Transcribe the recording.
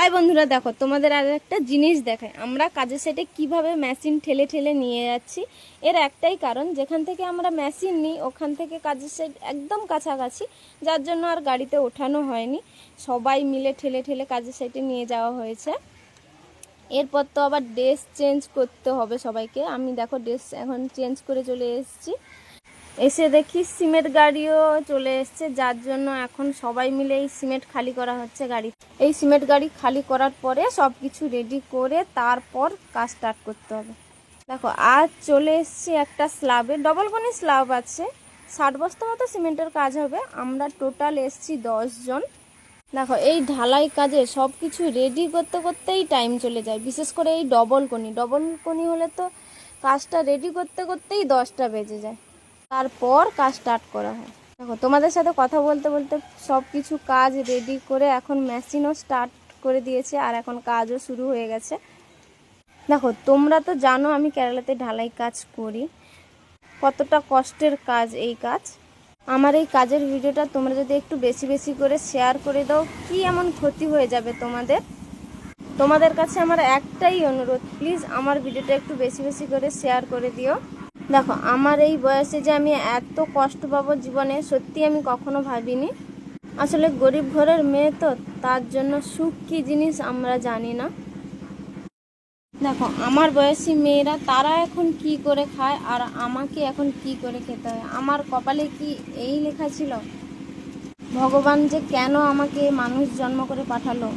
High বন্ধুরা, দেখো তোমাদের আর একটা জিনিস দেখায়। আমরা কাজের সাইডে কিভাবে মেশিন ঠেলে ঠেলে নিয়ে যাচ্ছি। এর একটাই কারণ, যেখান থেকে আমরা মেশিন নিই ওখান থেকে কাজের সাইড একদম কাছাকাছি, যার জন্য আর গাড়িতে ওঠানো হয়নি। সবাই মিলে ঠেলে ঠেলে কাজের সাইডে নিয়ে যাওয়া হয়েছে। এরপর তো আবার ড্রেস চেঞ্জ করতে হবে সবাইকে। আমি দেখো ড্রেস এখন চেঞ্জ করে চলে এসেছি। এসে দেখি সিমেন্ট গাড়িও চলে এসছে, যার জন্য এখন সবাই মিলে এই সিমেন্ট খালি করা হচ্ছে গাড়ি। এই সিমেন্ট গাড়ি খালি করার পরে সব কিছু রেডি করে তারপর কাজ স্টার্ট করতে হবে। দেখো আজ চলে এসছি একটা স্ল্যাবে, ডবল কোনি স্ল্যাব আছে, 60 বস্তা মতো সিমেন্টের কাজ হবে। আমরা টোটাল এসছি 10 জন। দেখো এই ঢালাই কাজে সব কিছু রেডি করতে করতেই টাইম চলে যায়, বিশেষ করে এই ডবল কোনি হলে তো কাজটা রেডি করতে করতেই 10টা বেজে যায়, তারপর কাজ স্টার্ট করা হয়। দেখো তোমাদের সাথে কথা বলতে বলতে সব কিছু কাজ রেডি করে এখন মেশিনও স্টার্ট করে দিয়েছে, আর এখন কাজও শুরু হয়ে গেছে। দেখো তোমরা তো জানো আমি কেরালাতে ঢালাই কাজ করি, কতটা কষ্টের কাজ এই কাজ। আমার এই কাজের ভিডিওটা তোমরা যদি একটু বেশি বেশি করে শেয়ার করে দাও, কি এমন ক্ষতি হয়ে যাবে তোমাদের কাছে আমার একটাই অনুরোধ, প্লিজ আমার ভিডিওটা একটু বেশি বেশি করে শেয়ার করে দিও। দেখো আমার এই বয়সে যে আমি এত কষ্ট পাবো জীবনে, সত্যি আমি কখনো ভাবিনি। আসলে গরিব ঘরের মেয়ে তো, তার জন্য সুখ কী জিনিস আমরা জানি না। দেখো আমার বয়সী মেয়েরা তারা এখন কি করে খায়, আর আমাকে এখন কি করে খেতে হয়। আমার কপালে কি এই লেখা ছিল? ভগবান যে কেন আমাকে মানুষ জন্ম করে পাঠালো।